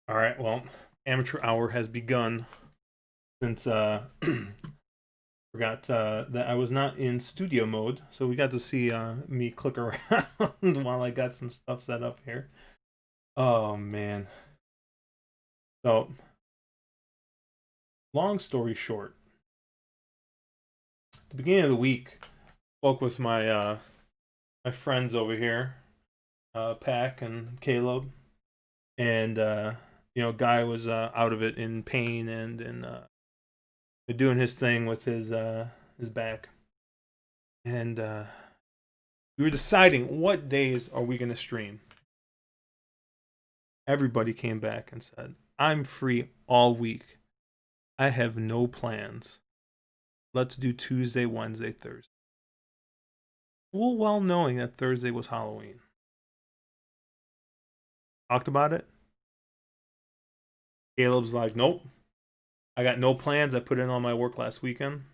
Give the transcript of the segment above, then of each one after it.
All right, well, amateur hour has begun since forgot that I was not in studio mode, so we got to see me click around while I got some stuff set up here. Oh man. So, long story short, at the beginning of the week, spoke with my friends over here, Pack and Caleb, and Guy was out of it in pain and doing his thing with his back. And we were deciding what days are we going to stream. Everybody came back and said, I'm free all week. I have no plans. Let's do Tuesday, Wednesday, Thursday. Full well knowing that Thursday was Halloween. Talked about it. Caleb's like, nope. I got no plans. I put in all my work last weekend.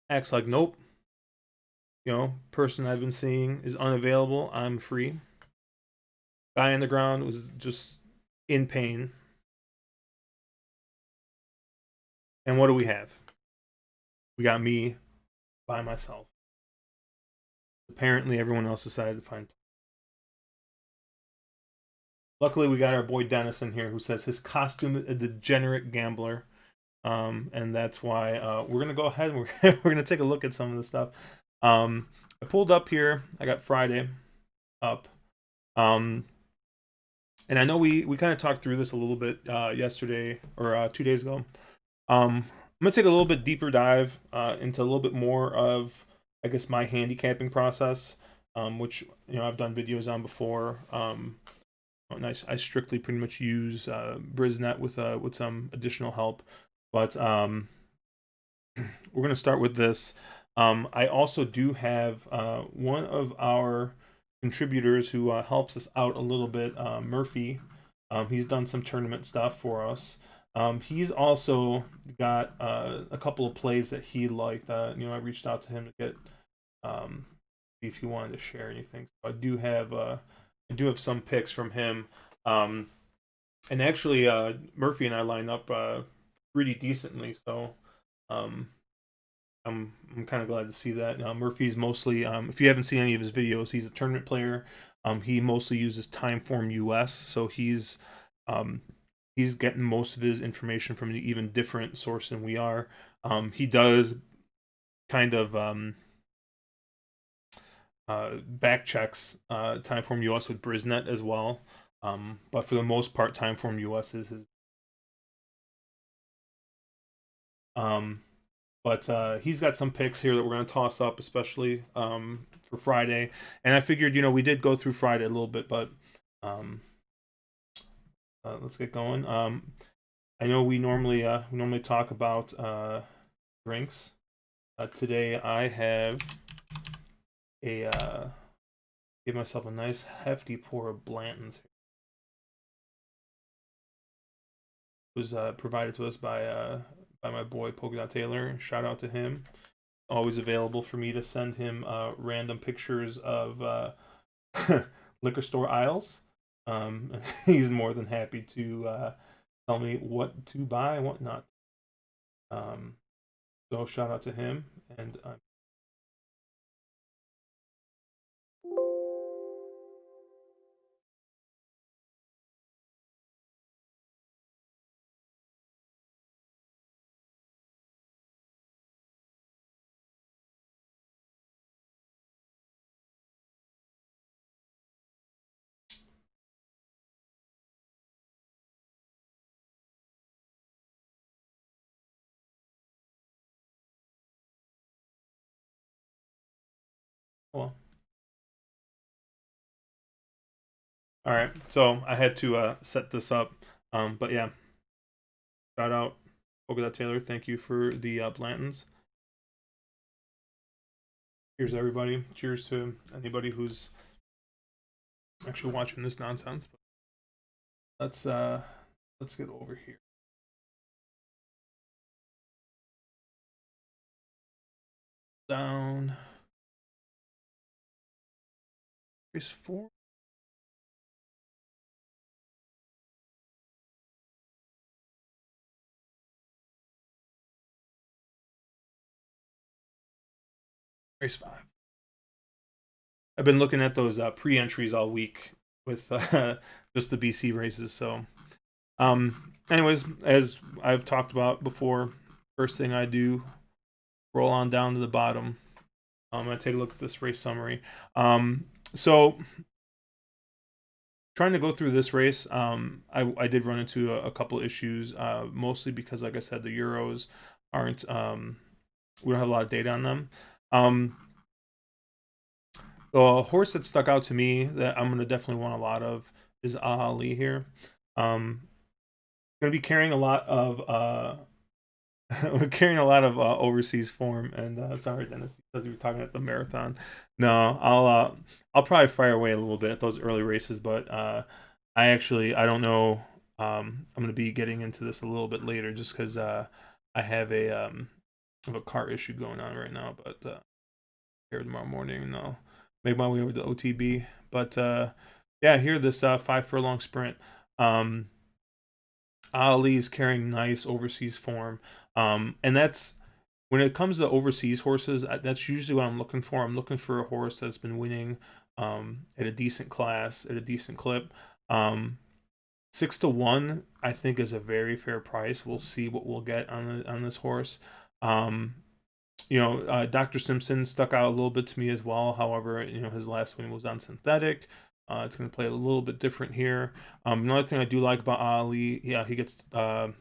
Acts like, nope. Person I've been seeing is unavailable. I'm free. Guy on the ground was just in pain. And what do we have? We got me by myself. Apparently, everyone else decided to find. Luckily, we got our boy Dennis in here who says his costume is a degenerate gambler. And that's why we're gonna go ahead and we're gonna take a look at some of the stuff. I pulled up here. I got Friday up, um, and I know we kind of talked through this a little bit yesterday or 2 days ago. I'm gonna take a little bit deeper dive into a little bit more of, I guess, my handicapping process, which I've done videos on before. And I strictly pretty much use Brisnet with some additional help, but we're gonna start with this. I also do have one of our contributors who helps us out a little bit, Murphy. He's done some tournament stuff for us. He's also got a couple of plays that he liked. I reached out to him to get see if he wanted to share anything. So I do have some picks from him. Um, and actually, Murphy and I line up pretty decently. So um, I'm kind of glad to see that. Murphy's mostly, if you haven't seen any of his videos, he's a tournament player. He mostly uses Timeform US, so um, he's getting most of his information from an even different source than we are. He does kind of back checks Timeform US with Brisnet as well. But for the most part, Timeform US is his. Um, but he's got some picks here that we're going to toss up, especially for Friday. And I figured, we did go through Friday a little bit, but um, let's get going. I know we normally talk about drinks. Today I have a give myself a nice hefty pour of Blanton's. It was provided to us by my boy Polka Dot Taylor. Shout out to him. Always available for me to send him random pictures of liquor store aisles. He's more than happy to tell me what to buy and what not. Um, so shout out to him. And well, all right. So I had to set this up. But yeah, shout out Polka Dot Taylor. Thank you for the Blantons. Here's everybody. Cheers to anybody who's actually watching this nonsense. But let's get over here. Down. Race 4. Race 5. I've been looking at those pre-entries all week with just the BC races. So, anyways, as I've talked about before, first thing I do, roll on down to the bottom. I'm gonna take a look at this race summary. So trying to go through this race, I did run into a couple issues, mostly because, like I said, the Euros aren't, we don't have a lot of data on them. The horse that stuck out to me that I'm going to definitely want a lot of is Ali here. Going to be carrying a lot of overseas form, and sorry, Dennis, because we were talking at the marathon. No, I'll probably fire away a little bit at those early races, but I don't know. I'm going to be getting into this a little bit later, just because I have a car issue going on right now. But here tomorrow morning, and I'll make my way over to OTB. But yeah, here this 5 furlong sprint. Ali's carrying nice overseas form. And that's when it comes to overseas horses, that's usually what I'm looking for. I'm looking for a horse that's been winning at a decent class, at a decent clip. 6-1, I think, is a very fair price. We'll see what we'll get on this horse. Dr. Simpson stuck out a little bit to me as well. However, his last win was on synthetic. It's going to play a little bit different here. Another thing I do like about Ali, he gets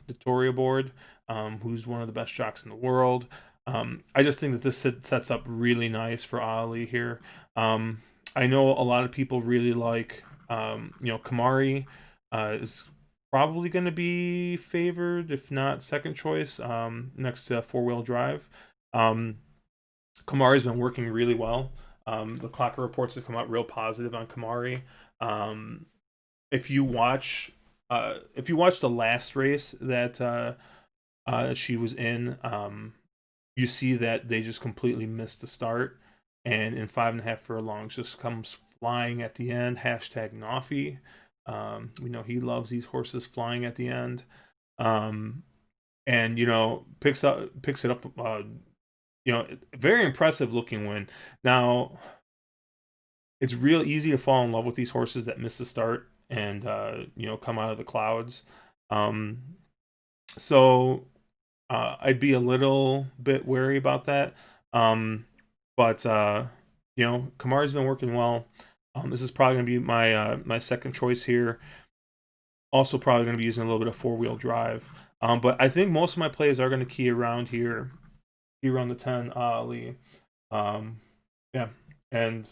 Victoria board, who's one of the best jocks in the world. I just think that this sets up really nice for Ali here. I know a lot of people really like, Kamari is probably going to be favored, if not second choice, next to 4-wheel drive. Kamari's been working really well. The Clocker reports have come out real positive on Kamari. If you watch the last race that she was in, you see that they just completely missed the start, and in 5.5 furlongs just comes flying at the end. Hashtag Noffy. We know he loves these horses flying at the end. And picks it up. Very impressive looking win. Now, it's real easy to fall in love with these horses that miss the start and come out of the clouds. So I'd be a little bit wary about that. But Kamari's been working well. This is probably going to be my second choice here. Also probably going to be using a little bit of 4-wheel drive. But I think most of my plays are going to key around here. Around the 10 Ali. Yeah, and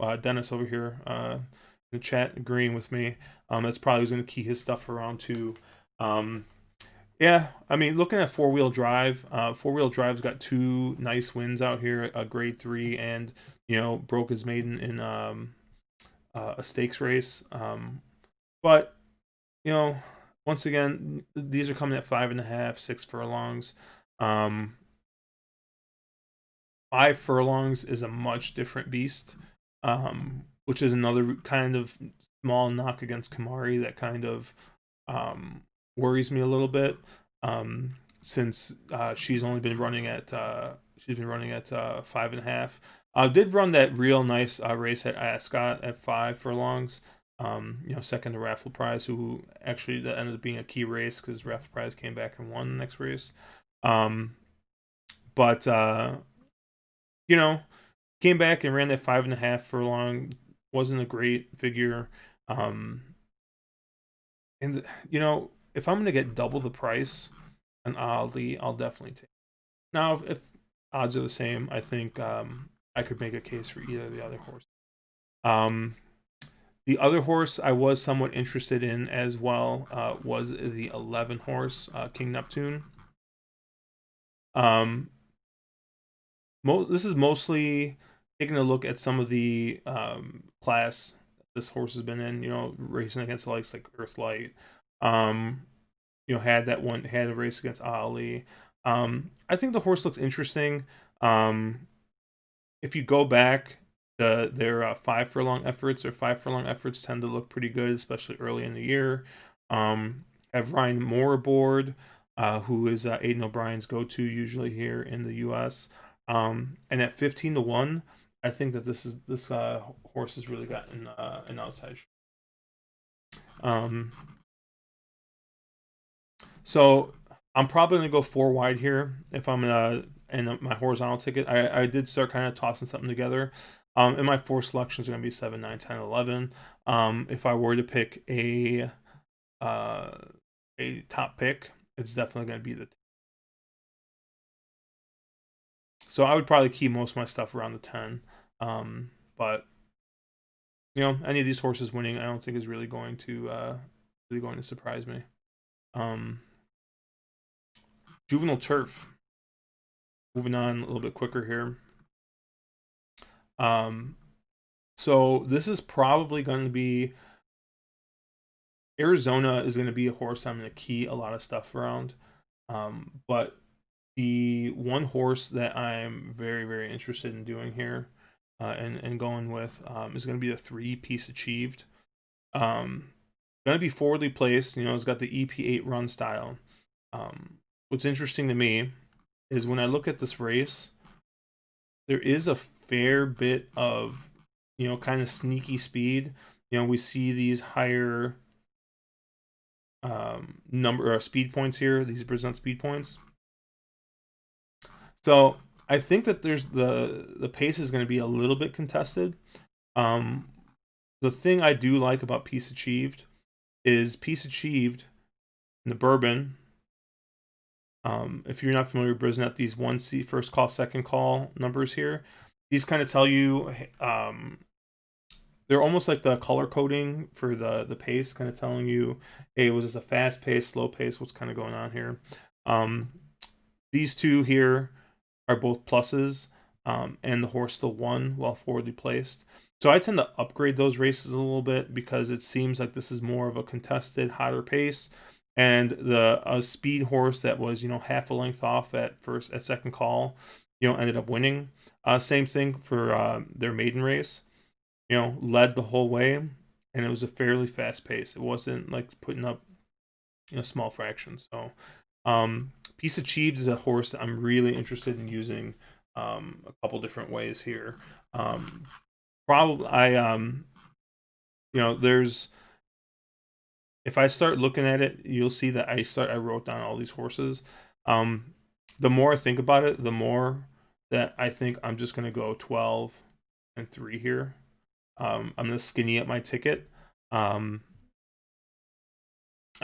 our Dennis over here in the chat agreeing with me. That's probably going to key his stuff around too. Yeah, I mean, looking at 4-wheel drive, 4-wheel drive's got 2 nice wins out here, a grade 3, and broke his maiden in a stakes race. But once again, these are coming at 5.5, 6 furlongs. 5 furlongs is a much different beast, which is another kind of small knock against Kamari that kind of worries me a little bit, since she's only been running at 5.5. Did run that real nice race at Ascot at 5 furlongs. Second to Raffle Prize, who actually that ended up being a key race because Raffle Prize came back and won the next race. But came back and ran that 5.5 furlong. Wasn't a great figure. And if I'm gonna get double the price on Ali, I'll definitely take it. Now, if odds are the same, I think I could make a case for either of the other horse. The other horse I was somewhat interested in as well was the 11 horse King Neptune. This is mostly taking a look at some of the class this horse has been in. Racing against the likes like Earthlight. Had a race against Ali. I think the horse looks interesting. If you go back, their 5 furlong efforts tend to look pretty good, especially early in the year. Have Ryan Moore aboard, who is Aidan O'Brien's go-to usually here in the U.S. And at 15-1, I think that this horse has really gotten an outside. Um, so I'm probably gonna go 4 wide here if I'm gonna and my horizontal ticket. I did start kind of tossing something together. And my 4 selections are gonna be 7, 9, 10, 11. If I were to pick uh, a top pick, it's definitely gonna be the. So I would probably keep most of my stuff around the 10. But any of these horses winning, I don't think is really going to surprise me. Juvenile Turf. Moving on a little bit quicker here. So this is probably going to be Arizona is going to be a horse I'm going to key a lot of stuff around. But the one horse that I'm very, very interested in doing here and going with is going to be the 3 Piece Achieved. Going to be forwardly placed. It's got the EP8 run style. What's interesting to me is when I look at this race, there is a fair bit of kind of sneaky speed. We see these higher number speed points here. These present speed points. So I think that there's the pace is going to be a little bit contested. The thing I do like about Piece Achieved is Piece Achieved in the Bourbon. If you're not familiar with Brisnet, these 1C first call, second call numbers here, these kind of tell you they're almost like the color coding for the pace, kind of telling you, hey, was this a fast pace, slow pace, what's kind of going on here. These two here are both pluses, and the horse still won while forwardly placed. So I tend to upgrade those races a little bit because it seems like this is more of a contested, hotter pace. And a speed horse that was half a length off at second call, ended up winning. Same thing for their maiden race. Led the whole way, and it was a fairly fast pace. It wasn't like putting up small fractions. So Piece Achieved is a horse that I'm really interested in using a couple different ways here. Probably there's if I start looking at it, you'll see that I wrote down all these horses. The more I think about it, the more that I think I'm just gonna go 12 and 3 here. I'm gonna skinny up my ticket. I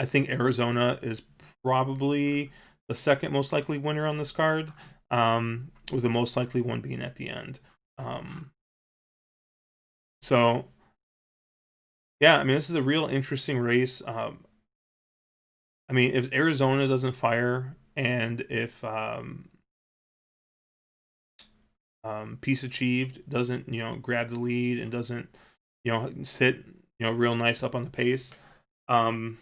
think Arizona is probably the second most likely winner on this card, with the most likely one being at the end. So yeah, I mean, this is a real interesting race. I mean, if Arizona doesn't fire and if Piece Achieved doesn't grab the lead and doesn't sit real nice up on the pace, I mean,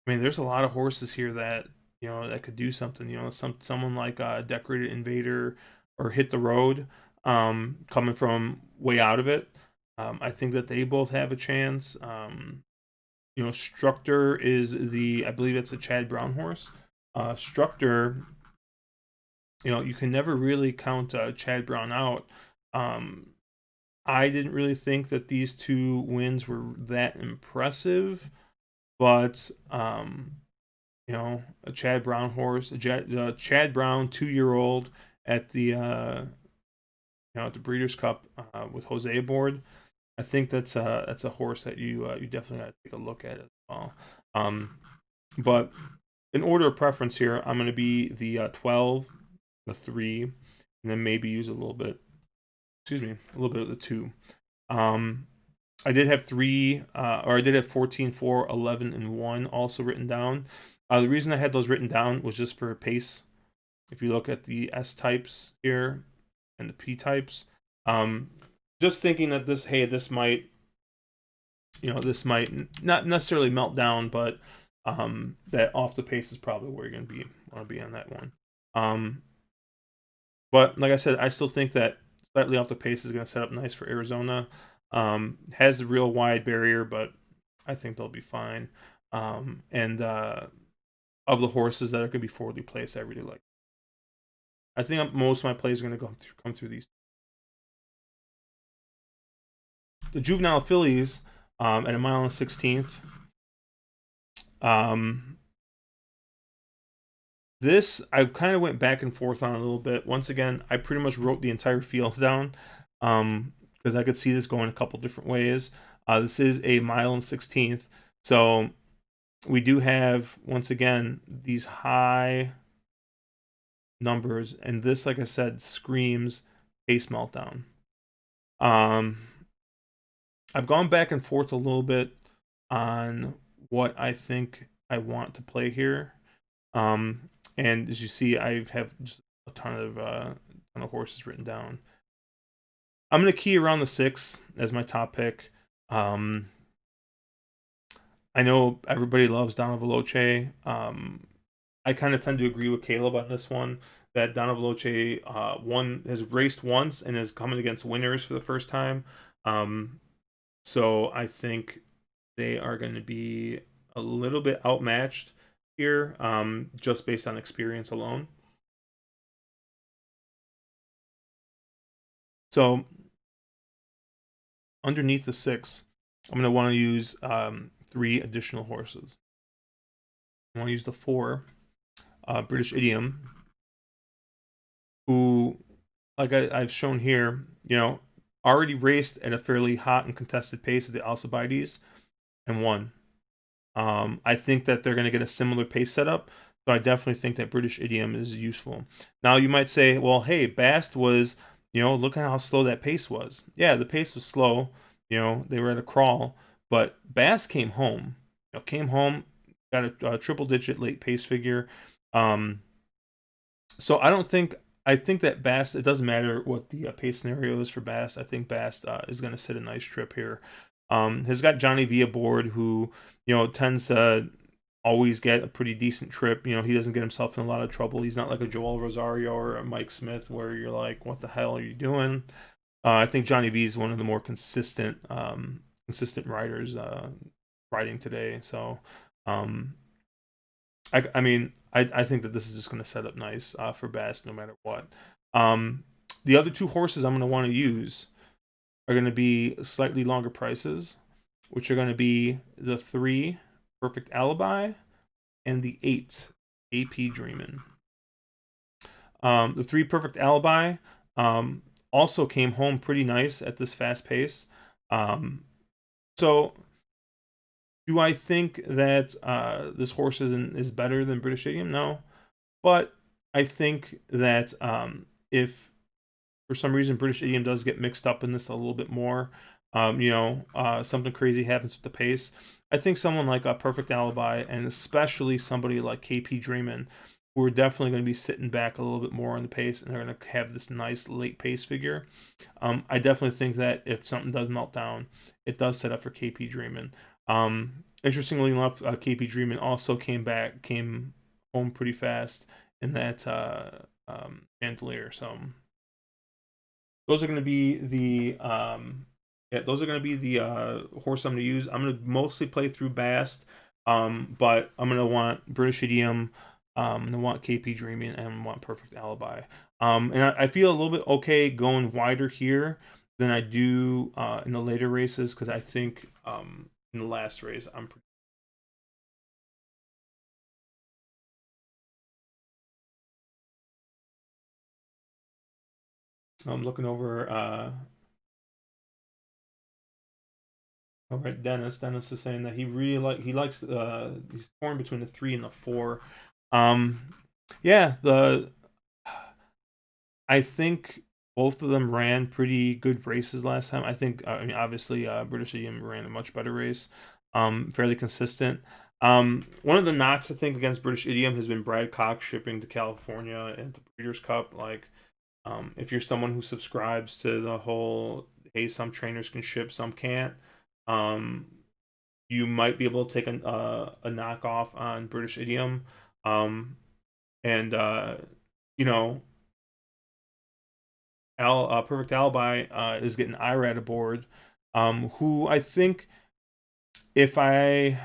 there's a lot of horses here that that could do something. Someone like Decorated Invader or Hit the Road, coming from way out of it. I think that they both have a chance. Structure is I believe it's a Chad Brown horse. Structure, you can never really count Chad Brown out. I didn't really think that these 2 wins were that impressive, but a Chad Brown horse, a Chad Brown 2-year-old at the at the Breeders' Cup with Jose aboard. I think that's a horse that you definitely got to take a look at as well. But in order of preference here, I'm going to be the 12, the 3, and then maybe use a little bit of the 2. I did have 3, or I did have 14, 4, 11, and 1 also written down. The reason I had those written down was just for pace. If you look at the S types here and the P types, just thinking that this might not necessarily melt down, but that off the pace is probably where you're going to want to be on that one. But like I said, I still think that slightly off the pace is going to set up nice for Arizona. Has the real wide barrier, but I think they'll be fine. And of the horses that are going to be forwardly placed, I really like. I think most of my plays are going to come through these. The juvenile fillies at 1.16 miles. This I kind of went back and forth on a little bit. Once again, I pretty much wrote the entire field down because I could see this going a couple different ways. This is a 1.16 miles, so we do have, once again, these high numbers, and this, like I said, screams pace meltdown. I've gone back and forth a little bit on what I think I want to play here. And as you see, I have just a ton of horses written down. I'm gonna key around the 6 as my top pick. I know everybody loves Donna Veloce. I kind of tend to agree with Caleb on this one. That Donna Veloce has raced once and is coming against winners for the first time. So I think they are going to be a little bit outmatched here, just based on experience alone. So underneath the 6, I'm going to want to use 3 additional horses. I want to use the 4, British Idiom, who, like I've shown here, already raced at a fairly hot and contested pace at the Alcibiades and won. I think that they're going to get a similar pace setup, so I definitely think that British Idiom is useful. Now, you might say, well, hey, Bast was, look at how slow that pace was. Yeah, the pace was slow. They were at a crawl, but Bast came home. Got a triple-digit late pace figure. So I think that Bast, it doesn't matter what the pace scenario is for Bast. I think Bast is going to sit a nice trip here. Has got Johnny V aboard, who tends to always get a pretty decent trip. He doesn't get himself in a lot of trouble. He's not like a Joel Rosario or a Mike Smith where you're like, what the hell are you doing? I think Johnny V is one of the more consistent riders riding today. So I think that this is just going to set up nice for Bast no matter what. The other 2 horses I'm going to want to use are going to be slightly longer prices, which are going to be the 3 Perfect Alibi and the 8 AP Dreamin'. The 3 Perfect Alibi also came home pretty nice at this fast pace. So do I think that this horse is better than British Idiom? No. But I think that if for some reason British Idiom does get mixed up in this a little bit more, something crazy happens with the pace, I think someone like a Perfect Alibi, and especially somebody like KP Dreamin', who are definitely going to be sitting back a little bit more on the pace, and they're going to have this nice late pace figure. I definitely think that if something does melt down, it does set up for KP Dreamin'. Interestingly enough, KP Dreamin' also came home pretty fast in that Chandelier. So those are going to be the horse I'm going to use. I'm going to mostly play through Bast, but I'm going to want British Idiom. I'm going to want KP Dreaming and want Perfect Alibi. And I feel a little bit okay going wider here than I do in the later races, because I think in the last race I'm looking over at Dennis. Dennis is saying that he likes he's torn between the 3 and the 4. Yeah, I think both of them ran pretty good races last time. I think obviously British Idiom ran a much better race, fairly consistent. One of the knocks I think against British Idiom has been Brad Cox shipping to California and the Breeders' Cup. Like, if you're someone who subscribes to the whole, hey, some trainers can ship, some can't, you might be able to take a knockoff on British Idiom. And you know, Perfect Alibi is getting Irad aboard, who I think if I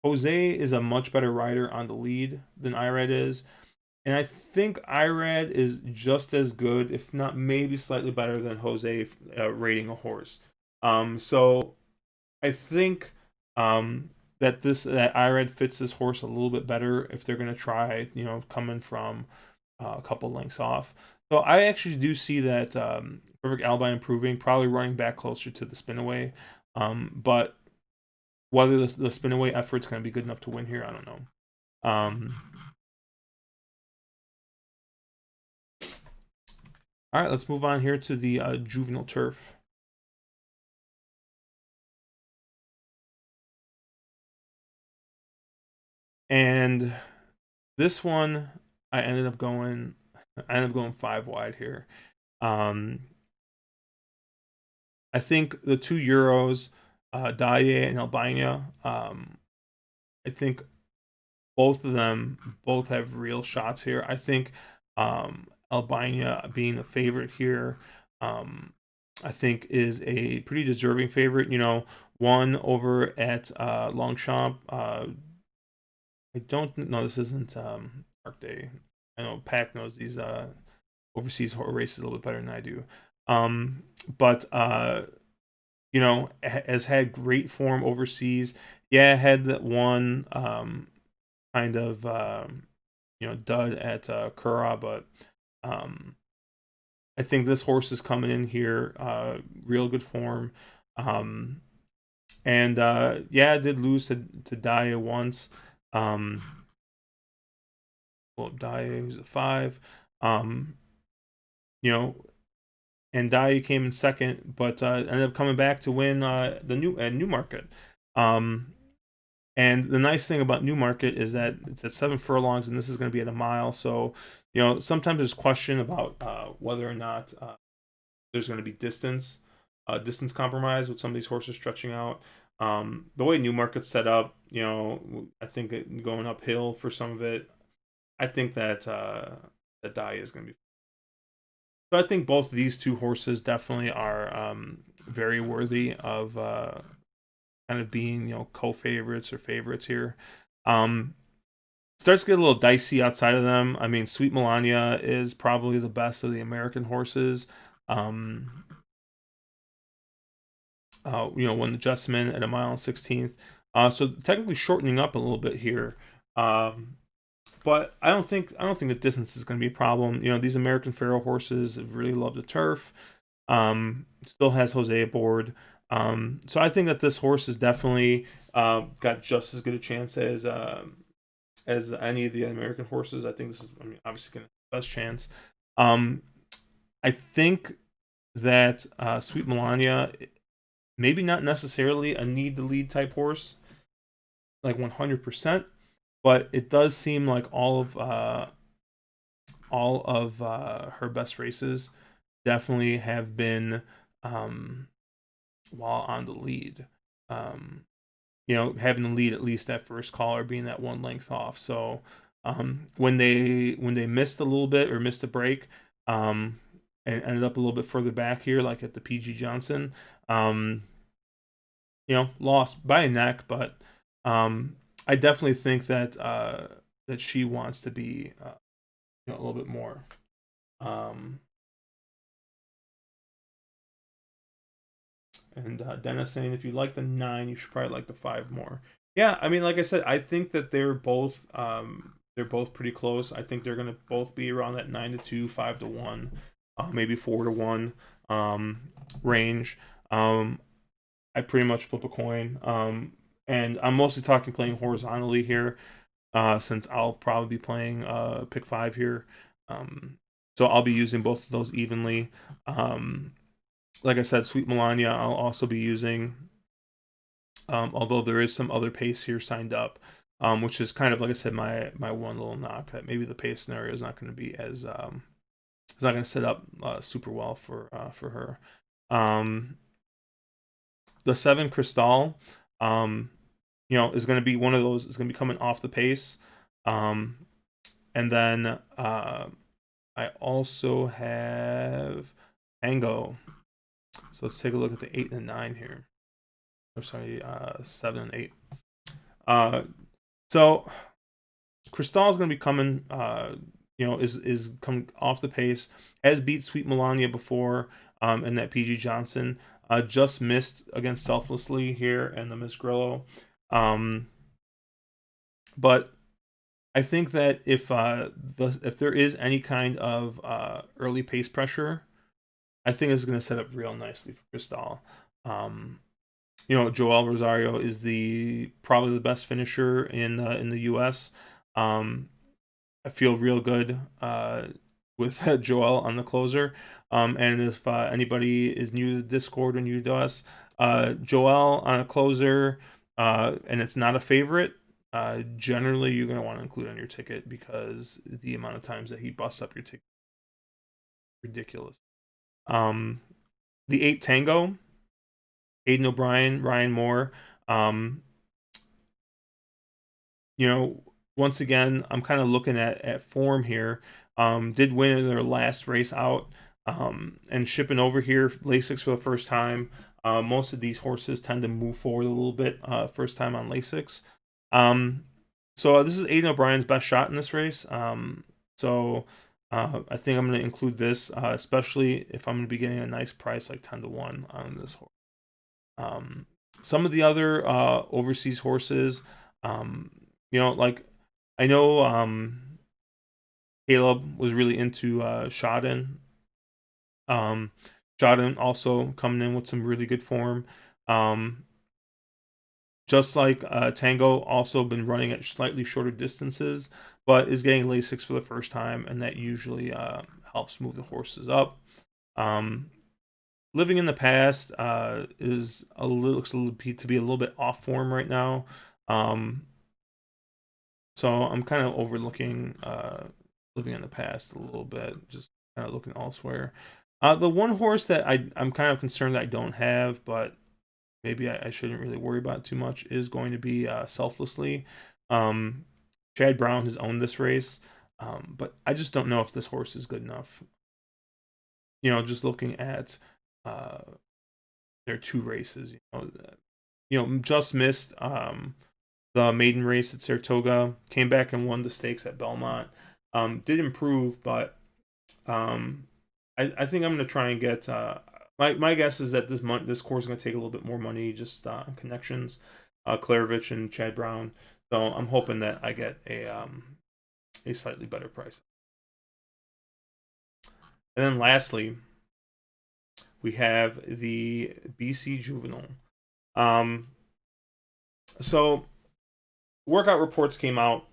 Jose is a much better rider on the lead than Irad is. And I think Irad is just as good, if not maybe slightly better than Jose rating a horse. So I think that Irad fits this horse a little bit better if they're going to try, coming from a couple lengths off. So I actually do see that Perfect Alibi improving, probably running back closer to the spin-away. But whether the spin-away effort's going to be good enough to win here, I don't know. All right, let's move on here to the juvenile turf. And this one, I ended up going 5 wide here. I think the 2 Euros, Daye and Albania, I think both of them both have real shots here. I think Albania being the favorite here, I think is a pretty deserving favorite. One over at Longchamp. I don't know. This isn't Park Day. I know Pac knows these overseas races a little bit better than I do. But has had great form overseas. Yeah, had that one kind of dud at Curragh, but I think this horse is coming in here real good form. And yeah, I did lose to Daya once. Well, Daya was a 5. And Daya came in second, but ended up coming back to win the Newmarket. And the nice thing about Newmarket is that it's at 7 furlongs, and this is going to be at a mile. So, sometimes there's question about whether or not there's going to be distance compromise with some of these horses stretching out. The way Newmarket's set up, I think going uphill for some of it, I think that that Daya is going to be. So I think both of these 2 horses definitely are very worthy of kind of being co-favorites or favorites here. Starts to get a little dicey outside of them. I mean, Sweet Melania is probably the best of the American horses. Won the Jessamine at a mile and 16th. So technically shortening up a little bit here. But I don't think the distance is going to be a problem. These American Pharaoh horses really love the turf. Still has Jose aboard. So I think that this horse is definitely got just as good a chance as any of the American horses. I think this is, obviously going to have the best chance. I think that Sweet Melania, maybe not necessarily a need to lead type horse, like 100%, but it does seem like all of her best races definitely have been while on the lead. Having the lead at least at first call or being that 1 length off. So when they missed a little bit or missed a break, and ended up a little bit further back here, like at the PG Johnson, lost by a neck, but I definitely think that that she wants to be a little bit more. And Dennis saying if you like the 9, you should probably like the 5 more. Yeah, I mean, like I said, I think that they're both pretty close. I think they're gonna both be around that 9-2, 5-1, maybe 4-1 range. I pretty much flip a coin. And I'm mostly talking playing horizontally here, since I'll probably be playing pick 5 here. So I'll be using both of those evenly. Like I said, Sweet Melania I'll also be using, although there is some other pace here signed up, which is kind of, like I said, my one little knock, that maybe the pace scenario is not going to be as it's not going to set up super well for her. The 7 Cristal, is going to be one of those. Is going to be coming off the pace, and then I also have Tango. So let's take a look at the 8 and 9 here. Or sorry, 7 and 8. So Cristal is going to be coming, is come off the pace. Has beat Sweet Melania before, in that PG Johnson. Just missed against Selflessly here and the Miss Grillo. But I think that if there is any kind of early pace pressure, I think it's going to set up real nicely for Cristal. Joel Rosario is probably the best finisher in the U.S. I feel real good with Joel on the closer. And if anybody is new to the Discord or new to us, Joel on a closer, and it's not a favorite, generally you're going to want to include on your ticket because the amount of times that he busts up your ticket is ridiculous. The 8 Tango, Aiden O'Brien, Ryan Moore. Once again, I'm kind of looking at form here. Did win in their last race out, and shipping over here Lasix for the first time. Most of these horses tend to move forward a little bit first time on Lasix. So this is Aiden O'Brien's best shot in this race. So I think I'm going to include this, especially if I'm going to be getting a nice price like 10-1 on this horse. Some of the other overseas horses, like I know Caleb was really into Shodden. Shodden also coming in with some really good form. Just like Tango, also been running at slightly shorter distances, but is getting Lasix for the first time, and that usually helps move the horses up. Living in the Past looks to be a little bit off form right now. So I'm kind of overlooking Living in the Past a little bit, just kind of looking elsewhere. The one horse that I'm kind of concerned that I don't have, but maybe I shouldn't really worry about it too much, is going to be Selflessly. Chad Brown has owned this race, but I just don't know if this horse is good enough. Just looking at their 2 races, just missed the maiden race at Saratoga, came back and won the stakes at Belmont. Did improve, but I think I'm going to try and get. My guess is that this course is going to take a little bit more money, just connections, Klarovich and Chad Brown. So I'm hoping that I get a slightly better price. And then lastly, we have the BC Juvenile. So workout reports came out,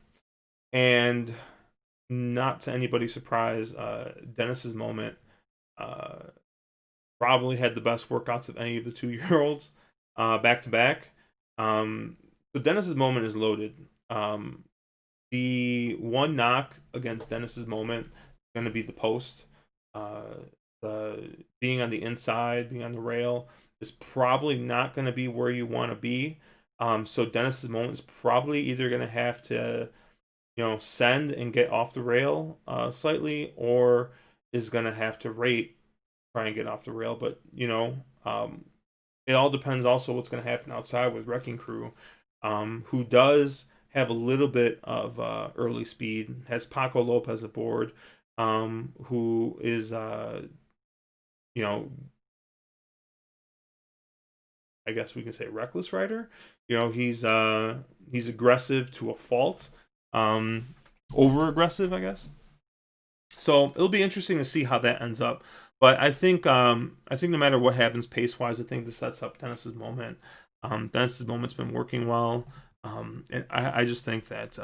and not to anybody's surprise, Dennis's Moment probably had the best workouts of any of the 2-year-olds back to back. So Dennis's Moment is loaded. The one knock against Dennis's Moment is going to be the post. The being on the inside, being on the rail, is probably not going to be where you want to be. So Dennis's Moment is probably either going to have to, send and get off the rail slightly, or is going to have to try and get off the rail. But it all depends also what's going to happen outside with Wrecking Crew, who does have a little bit of early speed, has Paco Lopez aboard, who is I guess we can say reckless rider. He's aggressive to a fault, over aggressive, I guess. So it'll be interesting to see how that ends up. But I think no matter what happens pace wise, I think this sets up Dennis's Moment. Dennis's Moment's been working well, and I just think that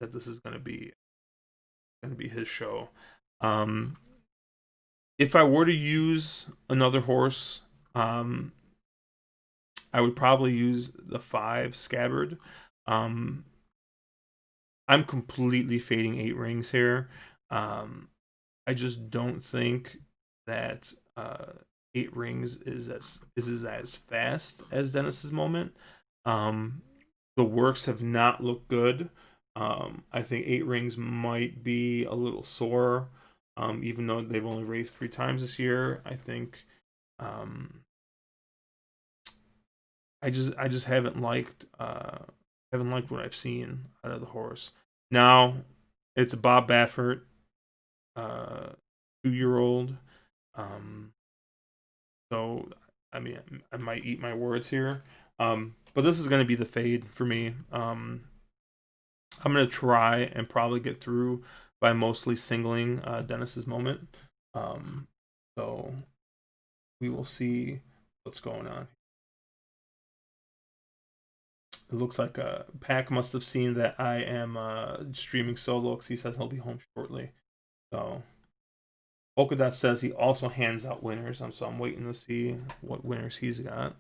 this is going to be his show. If I were to use another horse, I would probably use the 5 Scabbard. I'm completely fading 8 Rings here. I just don't think that 8 Rings is as fast as Dennis's Moment. The works have not looked good. I think 8 Rings might be a little sore, even though they've only raced 3 times this year. I think I just haven't liked what I've seen out of the horse. Now it's Bob Baffert. 2-year-old. So I mean, I might eat my words here. But this is going to be the fade for me. I'm going to try and probably get through by mostly singling Dennis's moment. So we will see what's going on. It looks like Pack must have seen that I am streaming solo because he says he'll be home shortly. So Polkadot says he also hands out winners. So I'm waiting to see what winners he's got.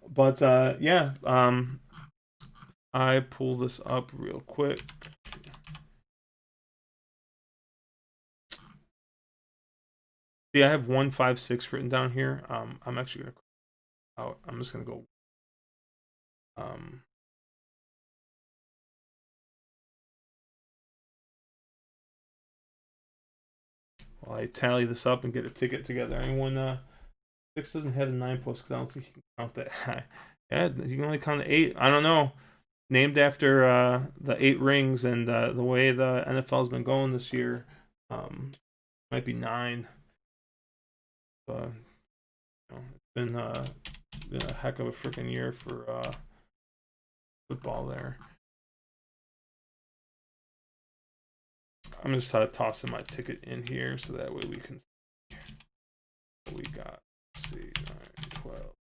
But yeah, I pull this up real quick. See, I have 156 written down here. I'm actually gonna out. I'm just gonna go. While I tally this up and get a ticket together. Anyone? 6 doesn't have the 9 post because I don't think you can count that high. Yeah, you can only count the 8. I don't know. Named after the 8 rings and the way the NFL's been going this year, might be 9. But it's been a heck of a freaking year for football there. I'm just tossing my ticket in here so that way we can see what we got. Let's see, 9, 12.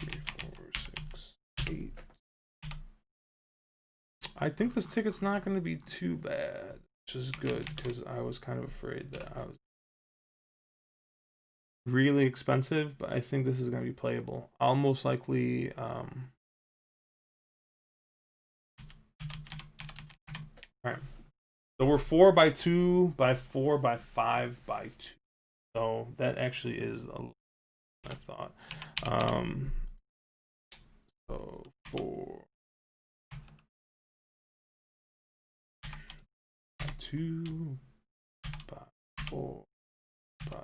3, 4, 6, 8. I think this ticket's not going to be too bad, which is good because I was kind of afraid that I was really expensive, but I think this is going to be playable. I'll most likely all right. So we're 4 by 2 by 4 by 5 by 2. So that actually is I thought. So 4 by 2 by 4 by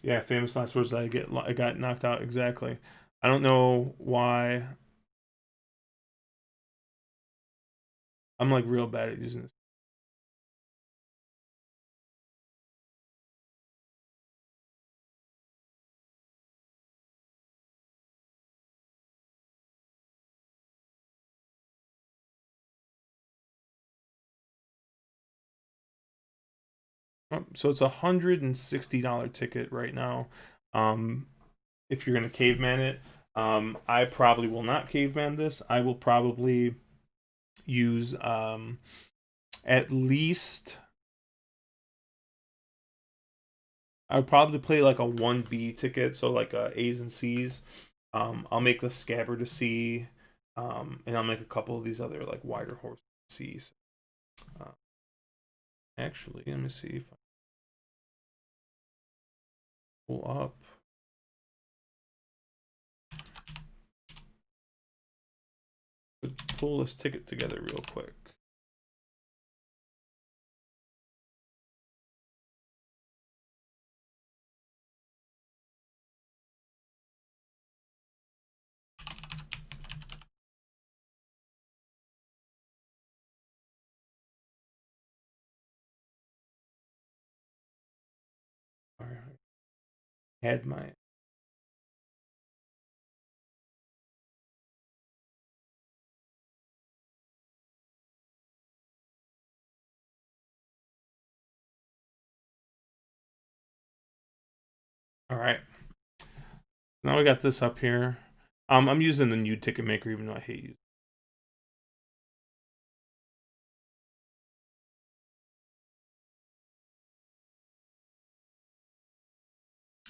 yeah, famous last words that I got knocked out exactly. I don't know why. I'm like real bad at using this. So it's $160 ticket right now. If you're gonna caveman it, I probably will not caveman this. I will probably use at least. I would probably play like a 1B ticket, so like A's and C's. I'll make the scabbard a C, and I'll make a couple of these other like wider horse C's. Actually, let me see if I pull up. Pull this ticket together real quick. All right. Had my all right. Now we got this up here. I'm using the new ticket maker, even though I hate you.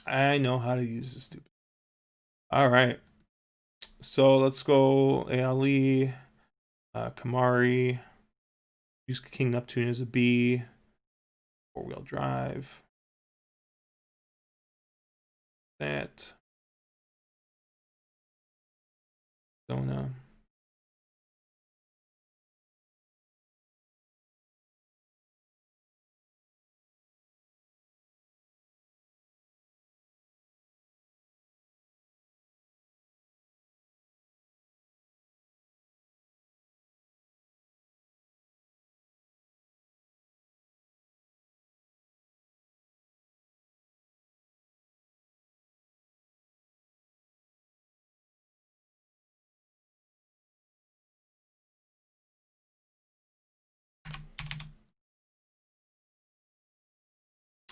I know how to use this stupid. All right. So let's go Ali, Kamari. Use King Neptune as a B. 4-wheel drive. that. Zona.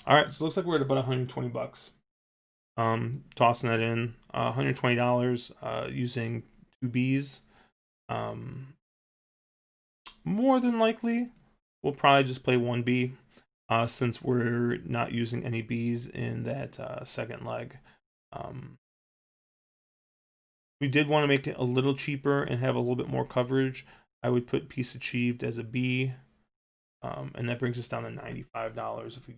All right, so it looks like we're at about 120 bucks. Tossing that in, $120 using 2Bs. More than likely, we'll probably just play 1B since we're not using any Bs in that second leg. We did want to make it a little cheaper and have a little bit more coverage. I would put Piece Achieved as a B, and that brings us down to $95 if we.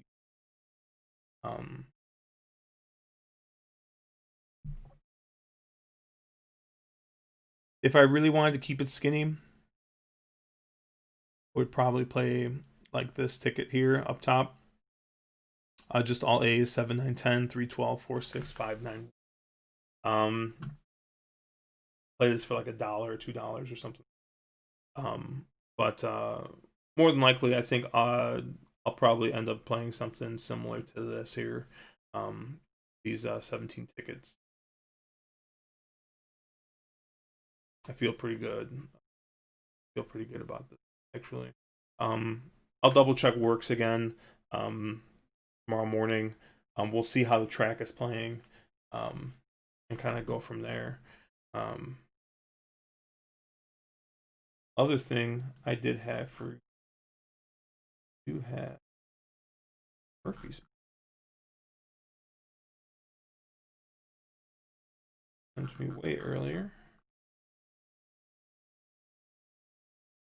If I really wanted to keep it skinny, I would probably play like this ticket here up top. Just all A's, 7, 9, 10, 3, 12, 4, 6, 5, 9. Play this for like $1 or $2 or something. But more than likely, I think I'll probably end up playing something similar to this here. These 17 tickets. I feel pretty good. About this actually. I'll double check works again tomorrow morning. We'll see how the track is playing, and kind of go from there. Other thing I did have for you have Murphy's. Sent to me way earlier.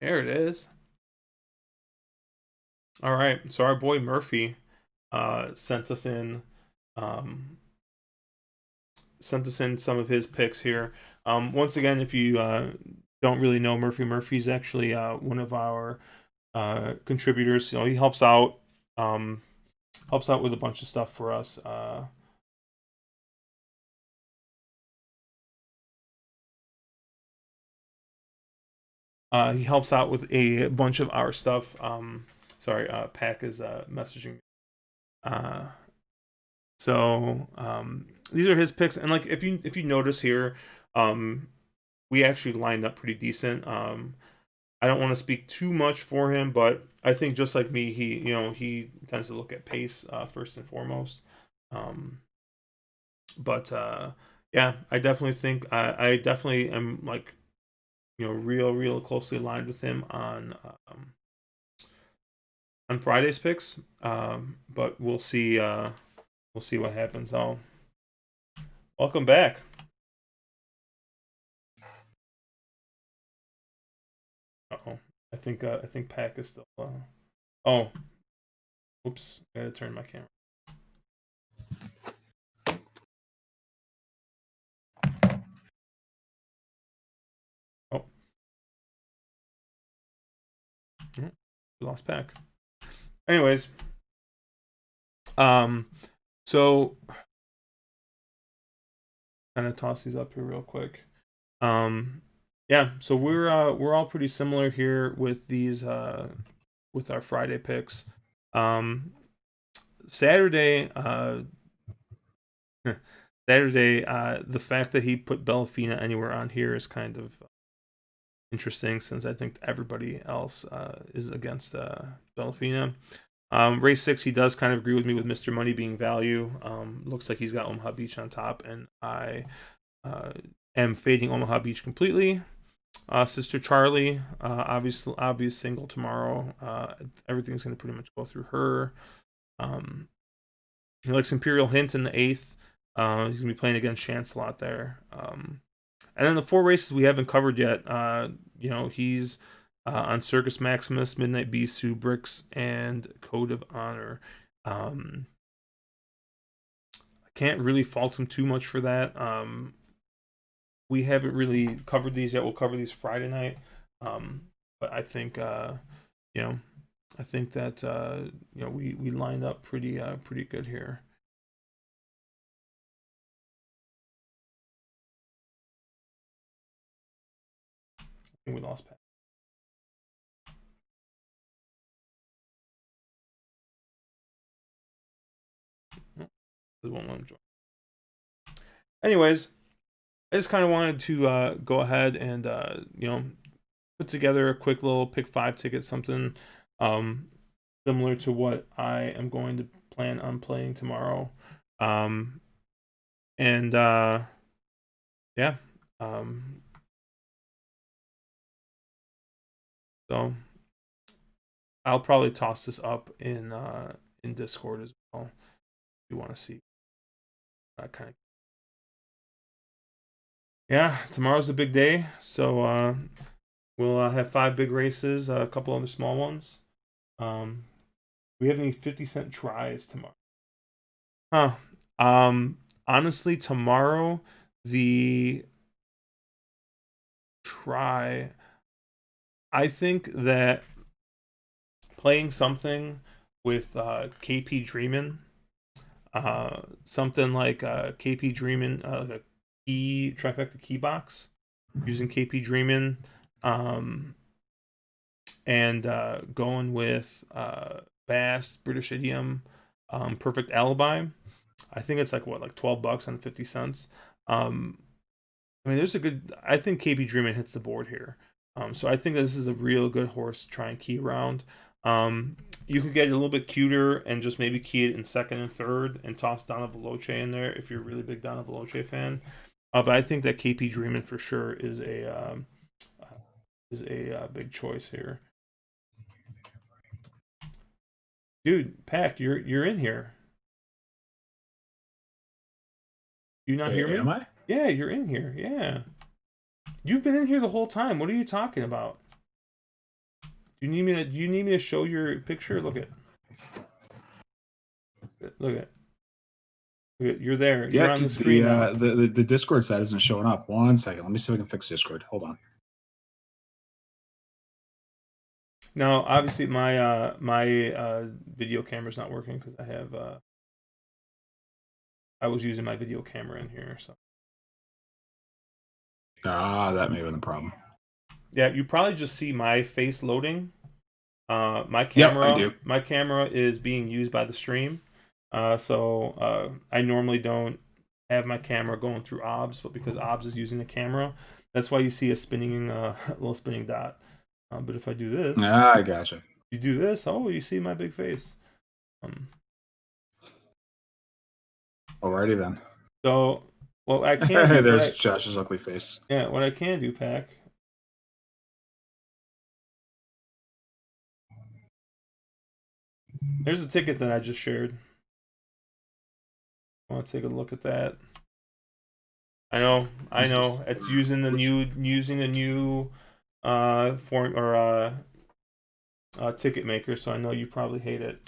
There it is. All right, so our boy Murphy sent us in some of his picks here. Once again, if you don't really know Murphy's actually one of our contributors. You know, he helps out with a bunch of stuff for us. He helps out with a bunch of our stuff. Sorry, Pack is messaging. So these are his picks, and like if you notice here, we actually lined up pretty decent. I don't want to speak too much for him, but I think just like me, he tends to look at pace first and foremost. But yeah, I definitely think I definitely am like real closely aligned with him on Friday's picks. But we'll see what happens. Welcome back. Uh-oh. I think Pack is still oh, oops, I gotta turn my camera. Oh, we lost Pack. Anyways, so kind of toss these up here real quick. Yeah, so we're all pretty similar here with these with our Friday picks. Saturday, the fact that he put Bellafina anywhere on here is kind of interesting, since I think everybody else is against Bellafina. Race 6, he does kind of agree with me with Mr. Money being value. Looks like he's got Omaha Beach on top, and I am fading Omaha Beach completely. Sister Charlie, obvious single tomorrow. Everything's going to pretty much go through her. He likes Imperial Hint in the 8th. He's going to be playing against Chancelot there. And then the 4 races we haven't covered yet. He's on Circus Maximus, Midnight Bisou, Bricks, and Code of Honor. I can't really fault him too much for that. We haven't really covered these yet. We'll cover these Friday night. But I think you know, I think that we lined up pretty good here. I think we lost Pat. This won't let him join. Anyways, I just kind of wanted to go ahead and put together a quick little pick 5 ticket, something similar to what I am going to plan on playing tomorrow. And yeah. So I'll probably toss this up in Discord as well if you want to see that kind of. Yeah, tomorrow's a big day, so we'll have 5 big races, a couple other small ones. We have any 50-cent tries tomorrow? Honestly, tomorrow the try. I think that playing something with KP Dreamin', something like KP Dreamin', like a key trifecta key box, using KP Dreamin', and going with Bass, British Idiom, Perfect Alibi. I think it's like $12 on 50 cents. I mean, there's a good. I think KP Dreamin' hits the board here. So I think this is a real good horse to try and key around. You could get a little bit cuter and just maybe key it in second and third and toss Donna Veloce in there if you're a really big Donna Veloce fan. But I think that KP Dreamin' for sure is a big choice here. Dude, Pack, you're in here. You not hear me? Am I? Yeah, you're in here. Yeah. You've been in here the whole time. What are you talking about? Do you need me to show your picture? Look at. Look at. You're there. You're on the screen now. The Discord side isn't showing up. 1 second. Let me see if I can fix Discord. Hold on. Now, obviously, my video camera's not working because I was using my video camera in here. So. That may have been the problem. Yeah, you probably just see my face loading. My camera, yep, my camera is being used by the stream. So I normally don't have my camera going through OBS, but because OBS is using the camera, that's why you see a spinning little spinning dot. But if I do this, I gotcha. You do this, oh, you see my big face. Alrighty then. So, well, I can't. Do, There's Josh's ugly face. Yeah, what I can do, Pack. There's a ticket that I just shared. I want to take a look at that. I know. It's using the new form or ticket maker, so I know you probably hate it.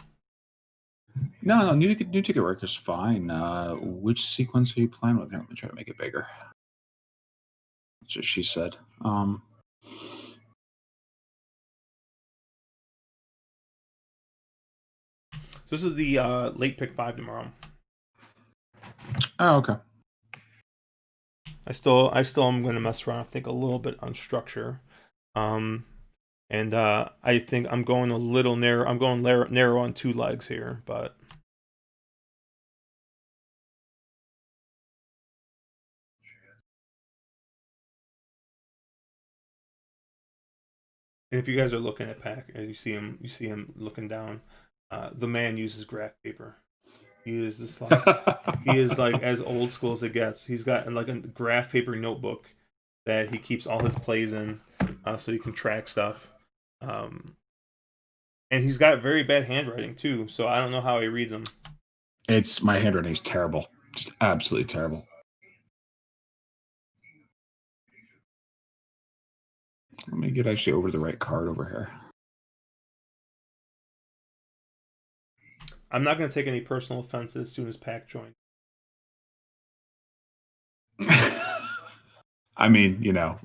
No, new ticket worker's fine. Which sequence are you playing with? Here, let me try to make it bigger. That's what she said. This is the late pick 5 tomorrow. Oh, okay. I still am going to mess around. I think a little bit on structure, and I think I'm going a little narrow. I'm going narrow on 2 legs here, but and if you guys are looking at Pack and you see him looking down, the man uses graph paper. He is just like he is like as old school as it gets. He's got like a graph paper notebook that he keeps all his plays in, so he can track stuff. And he's got very bad handwriting too, so I don't know how he reads them. It's my handwriting's terrible, just absolutely terrible. Let me get actually over to the right card over here. I'm not going to take any personal offense as soon as Pack joins. I mean,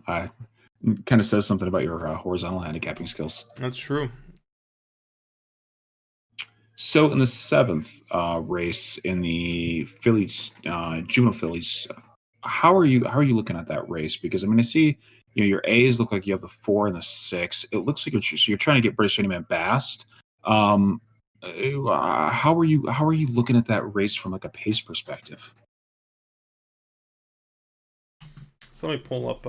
kind of says something about your horizontal handicapping skills. That's true. So in the seventh race in the Phillies, juvenile Phillies, how are you looking at that race? Because I mean, I see your A's look like you have the 4 and the 6. It looks like you're trying to get British Journeyman Bast. Um, how are you looking at that race from like a pace perspective? So let me pull up.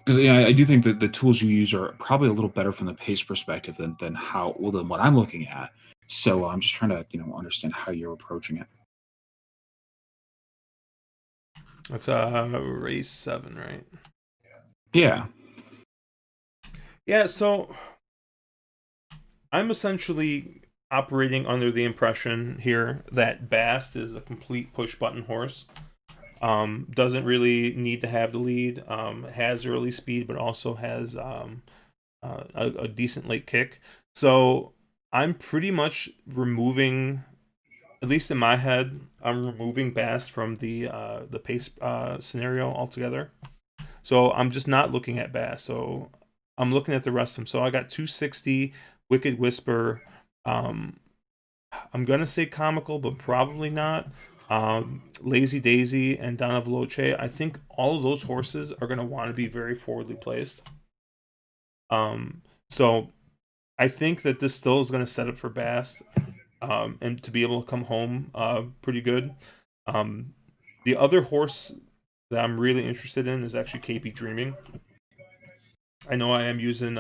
Because I do think that the tools you use are probably a little better from the pace perspective than what I'm looking at. So I'm just trying to understand how you're approaching it. It's race 7, right? Yeah. Yeah. So I'm essentially operating under the impression here that Bast is a complete push button horse. Doesn't really need to have the lead. Has early speed, but also has a decent late kick. So I'm pretty much removing, at least in my head, I'm removing Bast from the pace scenario altogether. So I'm just not looking at Bast. So I'm looking at the rest of them. So I got 260, Wicked Whisper. Um, I'm gonna say comical, but probably not. Lazy Daisy and Donna Veloce. I think all of those horses are gonna want to be very forwardly placed. So I think that this still is gonna set up for Bast, and to be able to come home pretty good. Um, the other horse that I'm really interested in is actually KP Dreaming. I know I'm using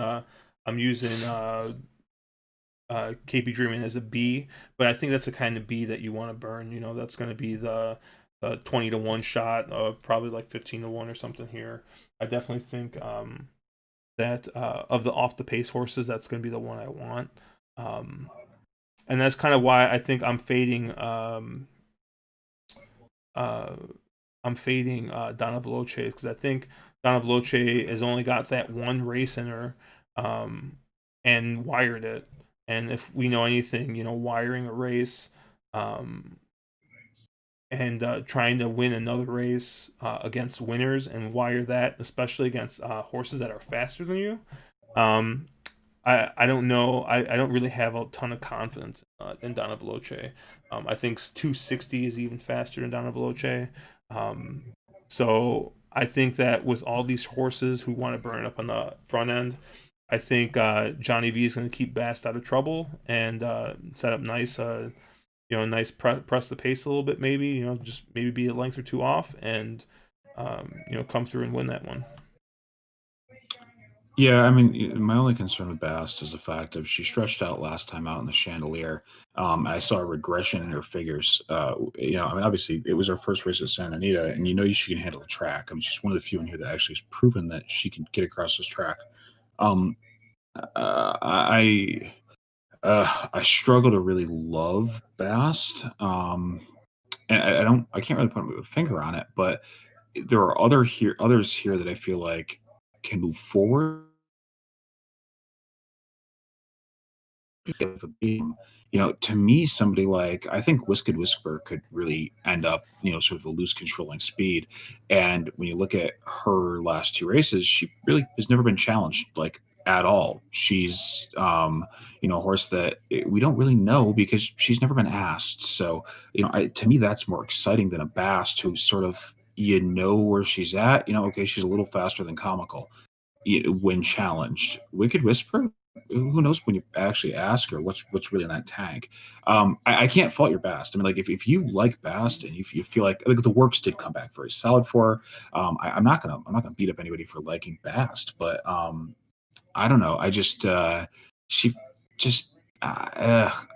KP Dreaming as a B, but I think that's the kind of B that you want to burn. That's going to be the 20 to 1 shot, probably like 15 to 1 or something here. I definitely think that of the off the pace horses, that's going to be the one I want. Um, and that's kind of why I think uh, I'm fading Donna Veloce, because I think Donna Veloce has only got that one race in her, and wired it. And if we know anything, wiring a race, um, and trying to win another race against winners and wire that, especially against horses that are faster than you. Um, I don't know. I don't really have a ton of confidence in Donna Veloce. I think 260 is even faster than Donna Veloce. Um, so I think that with all these horses who want to burn up on the front end, I think Johnny V is going to keep Bast out of trouble and set up nice, nice press the pace a little bit, maybe, just maybe be a length or two off and, come through and win that one. Yeah, I mean, my only concern with Bast is the fact of she stretched out last time out in the Chandelier. I saw a regression in her figures. I mean, obviously, it was her first race at Santa Anita, and she can handle the track. I mean, she's one of the few in here that actually has proven that she can get across this track. Um, I I struggle to really love Bast, and I can't really put a finger on it, but there are others here that I feel like can move forward of a game. To me, somebody like I think Wisked Whisper could really end up, sort of the loose controlling speed. And when you look at her last two races, she really has never been challenged like at all. She's a horse that we don't really know because she's never been asked. So, to me that's more exciting than a Bast who sort of where she's at. Okay, she's a little faster than comical when challenged. Wicked Whisper, who knows when you actually ask her what's really in that tank. I can't fault your Bast. I mean, like if you like Bast and if you feel like the works did come back very solid for her, I'm not gonna beat up anybody for liking Bast, but I don't know. I just she just.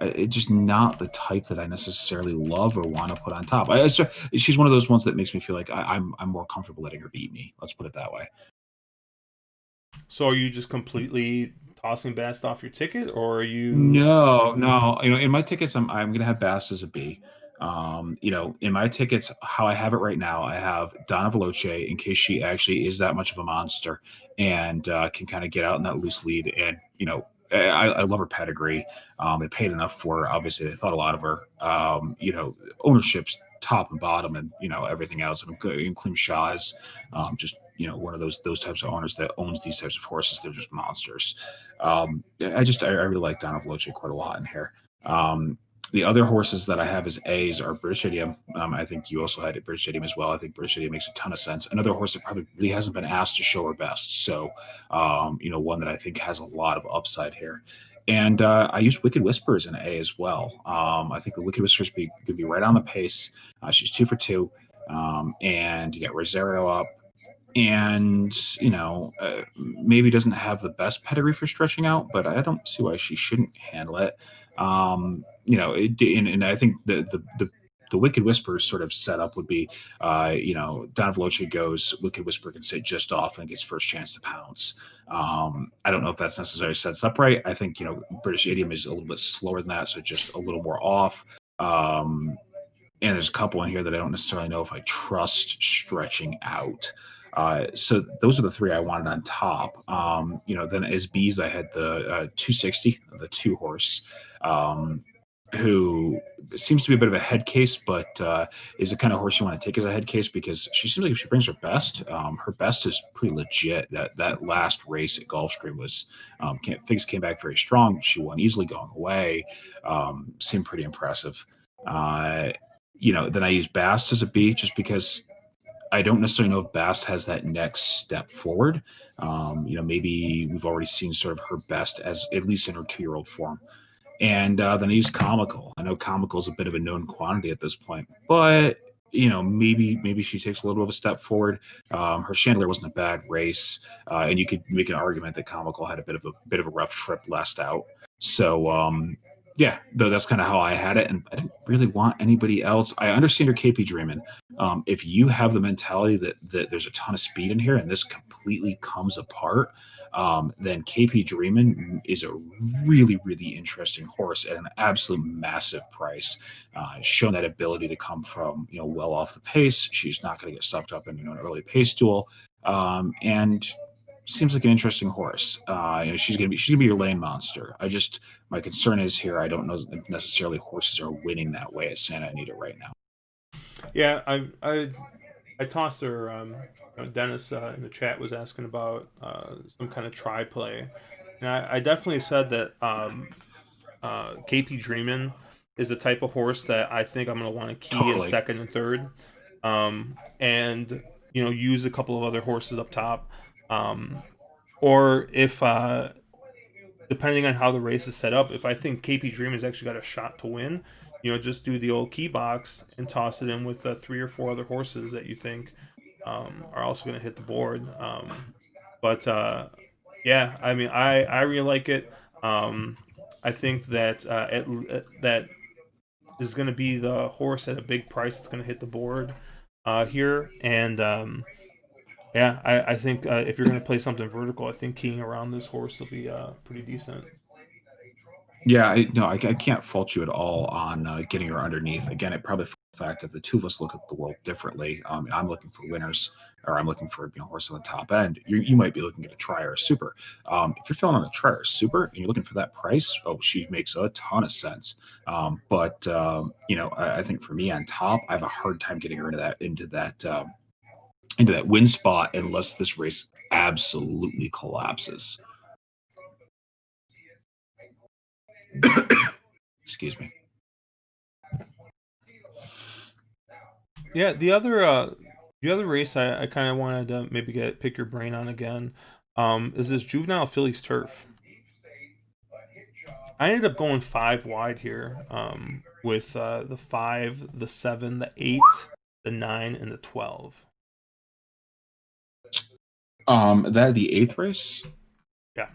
It's just not the type that I necessarily love or want to put on top. She's one of those ones that makes me feel like I'm more comfortable letting her beat me. Let's put it that way. So are you just completely tossing Bast off your ticket, or are you? No, no. In my tickets, I'm gonna have Bass as a B. In my tickets, how I have it right now, I have Donna Veloce in case she actually is that much of a monster and can kind of get out in that loose lead. And I love her pedigree. They paid enough for her. Obviously, they thought a lot of her. Ownership's top and bottom, and everything else. I mean, Klim Shah is just one of those types of owners that owns these types of horses. They're just monsters. I really like Donna Veloce quite a lot in here. The other horses that I have as A's are British Idiom. I think you also had it British Idiom as well. I think British Idiom makes a ton of sense. Another horse that probably really hasn't been asked to show her best. So, one that I think has a lot of upside here. And I use Wicked Whisper as an A as well. I think the Wicked Whisper could be right on the pace. She's 2 for 2. And you get Rosario up, and maybe doesn't have the best pedigree for stretching out, but I don't see why she shouldn't handle it. And I think the Wicked Whisper sort of setup would be, Don Veloce goes, Wicked Whisper can sit just off and gets first chance to pounce. I don't know if that's necessarily sets up right. I think British Idiom is a little bit slower than that, so just a little more off. And there's a couple in here that I don't necessarily know if I trust stretching out. So those are the three I wanted on top. Then as B's, I had the 260, the 2 horse, who seems to be a bit of a head case, but is the kind of horse you want to take as a head case because she seems like if she brings her best. Her best is pretty legit. That last race at Gulfstream was Figs came back very strong. She won easily going away. Seemed pretty impressive. Then I use Bast as a B just because I don't necessarily know if Bast has that next step forward. Maybe we've already seen sort of her best as at least in her 2-year-old form. And then I use Comical. I know Comical is a bit of a known quantity at this point, but maybe she takes a little bit of a step forward. Her Chandelier wasn't a bad race, and you could make an argument that Comical had a bit of a rough trip last out. So yeah, though that's kind of how I had it, and I didn't really want anybody else. I understand your KP Dreamin'. If you have the mentality that there's a ton of speed in here and this completely comes apart, then KP Dreamin' is a really, really interesting horse at an absolute massive price. Shown that ability to come from well off the pace. She's not going to get sucked up in an early pace duel, and seems like an interesting horse. She's gonna be your lane monster. My concern is here. I don't know if necessarily horses are winning that way at Santa Anita right now. Yeah, I tossed her. Dennis in the chat was asking about some kind of try play, and I definitely said that KP Dreamin' is the type of horse that I think I'm going to want to key in Totally. second and third, and use a couple of other horses up top, or if depending on how the race is set up, if I think KP Dream has actually got a shot to win, just do the old key box and toss it in with 3 or 4 other horses that you think are also going to hit the board. But yeah, I mean, I really like it. I think that that is going to be the horse at a big price that's going to hit the board here, and yeah, I think if you're going to play something vertical, I think keying around this horse will be pretty decent. Yeah, no, I can't fault you at all on getting her underneath. Again, it probably the fact that the two of us look at the world differently. I'm looking for winners, or I'm looking for horse on the top end. You might be looking at a try or a super. If you're feeling on a try or a super and you're looking for that price, oh, she makes a ton of sense. But I think for me on top, I have a hard time getting her into that win spot unless this race absolutely collapses. Excuse me. Yeah, the other race I kind of wanted to maybe pick your brain on again is this Juvenile Phillies Turf. I ended up going 5 wide here with the 5, the 7, the 8, the 9, and the 12. That the 8th race. Yeah.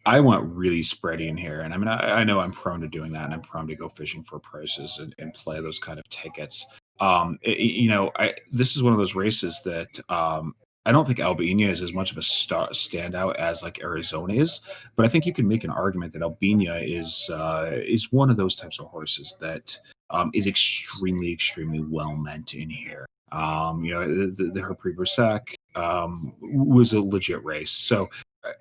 I went really spready in here, and I mean, I know I'm prone to doing that, and I'm prone to go fishing for prices and play those kind of tickets. This is one of those races that I don't think Albania is as much of a standout as like Arizona is, but I think you can make an argument that Albania is one of those types of horses that is extremely, extremely well meant in here. Her pre-Bersac was a legit race, so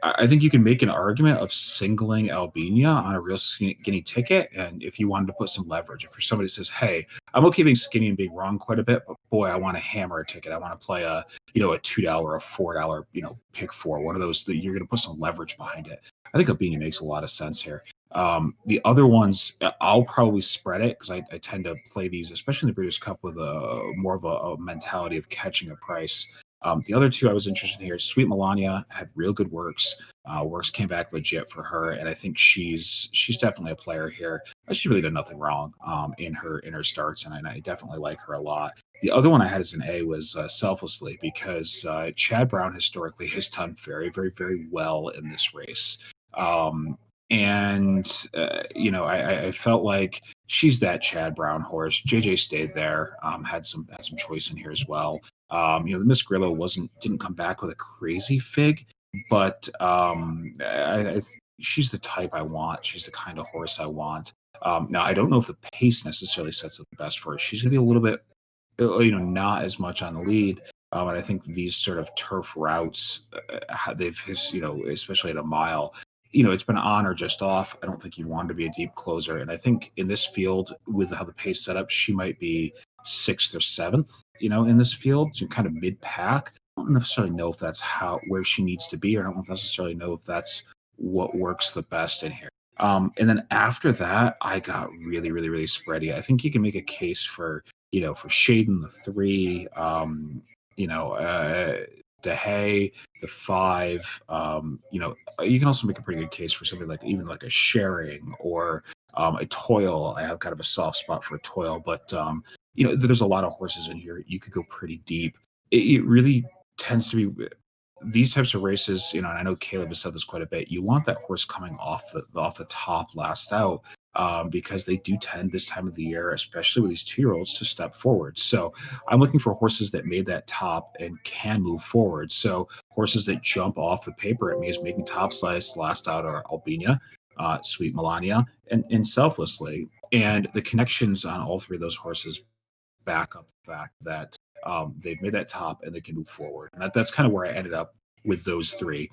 I think you can make an argument of singling Albania on a real skinny ticket, and if you wanted to put some leverage, if you're somebody who says, "Hey, I'm okay being skinny and being wrong quite a bit, but boy, I want to hammer a ticket. I want to play a $2, a $4, pick four, one of those that you're going to put some leverage behind it." I think Albania makes a lot of sense here. The other ones, I'll probably spread it because I tend to play these, especially in the Breeders' Cup, with a more of a mentality of catching a price. The other two I was interested in here, Sweet Melania had real good works. Works came back legit for her, and I think she's definitely a player here. She's really done nothing wrong in her starts, and I definitely like her a lot. The other one I had as an A was Selflessly, because Chad Brown historically has done very, very, very well in this race. Um, and I felt like she's that Chad Brown horse. JJ stayed there, had some choice in here as well. The Miss Grillo didn't come back with a crazy fig, but she's the type I want. She's the kind of horse I want. Now I don't know if the pace necessarily sets up the best for her. She's going to be a little bit, not as much on the lead. And I think these sort of turf routes, especially at a mile, it's been on or just off. I don't think you want to be a deep closer. And I think in this field, with how the pace set up, she might be sixth or seventh, in this field, so kind of mid pack. I don't necessarily know if that's where she needs to be, or I don't necessarily know if that's what works the best in here. And then after that, I got really, really, really spready. I think you can make a case for Shaden the 3, DeHay the 5. You can also make a pretty good case for somebody like even like a Sharing or a Toil. I have kind of a soft spot for a Toil, but there's a lot of horses in here. You could go pretty deep. It really tends to be these types of races, and I know Caleb has said this quite a bit. You want that horse coming off the top last out, because they do tend this time of the year, especially with these 2-year-olds, to step forward. So I'm looking for horses that made that top and can move forward. So horses that jump off the paper at me as making top slice last out are Albania, Sweet Melania, and Selflessly. And the connections on all three of those horses back up the fact that they've made that top and they can move forward. And that's kind of where I ended up with those three.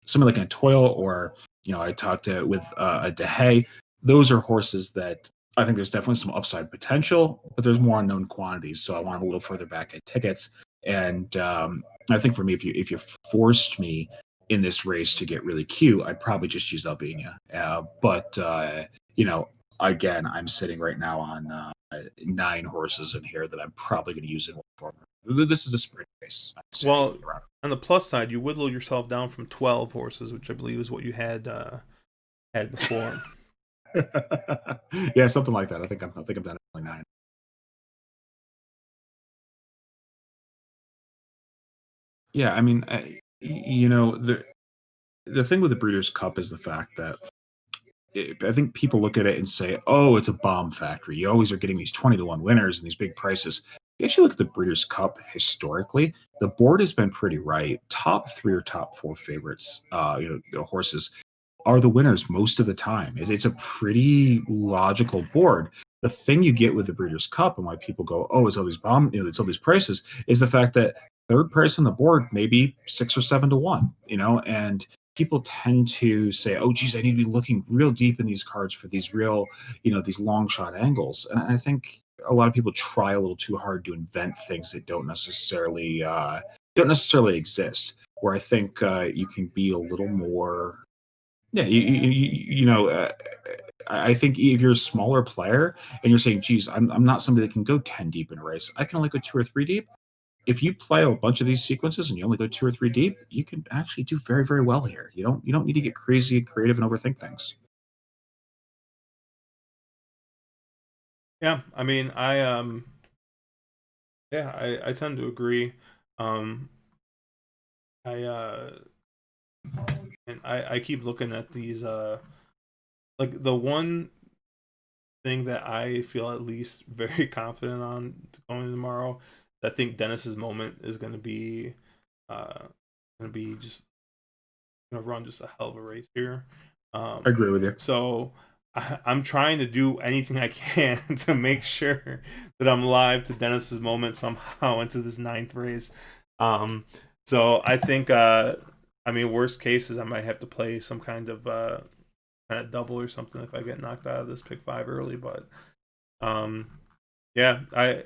Something like a Toil, or I talked with a DeHay. Those are horses that I think there's definitely some upside potential, but there's more unknown quantities. So I want them a little further back at tickets. And I think for me, if you forced me in this race to get really cute, I'd probably just use Albania. But again, I'm sitting right now on 9 horses in here that I'm probably going to use in one form. This is a sprint race. Well, on the plus side, you whittle yourself down from 12 horses, which I believe is what you had before. Yeah, something like that. I think I'm down to 9. Yeah, I mean, the thing with the Breeders' Cup is the fact that I think people look at it and say, "Oh, it's a bomb factory. You always are getting these 20-1 winners and these big prices." If you actually look at the Breeders' Cup historically, the board has been pretty right. Top 3 or top 4 favorites, the horses are the winners most of the time. It's a pretty logical board. The thing you get with the Breeders' Cup and why people go, "Oh, it's all these prices," is the fact that third price on the board maybe 6 or 7 to 1, and people tend to say, "Oh, geez, I need to be looking real deep in these cards for these real, these long shot angles." And I think a lot of people try a little too hard to invent things that don't necessarily exist. Where I think you can be a little more, yeah, I think if you're a smaller player and you're saying, "Geez, I'm not somebody that can go 10 deep in a race. I can only go 2 or 3 deep." If you play a bunch of these sequences and you only go 2 or 3 deep, you can actually do very, very well here. You don't need to get crazy creative and overthink things. Yeah, I mean, yeah, I tend to agree. Um, I and I keep looking at these like the one thing that I feel at least very confident on going tomorrow. I think Dennis's moment is uh going to be just going to run just a hell of a race here. I agree with you. So I'm trying to do anything I can to make sure that I'm live to Dennis's moment somehow into this ninth race. Um, so I think I mean, worst case is I might have to play some kind of double or something if I get knocked out of this pick five early. But um, yeah, I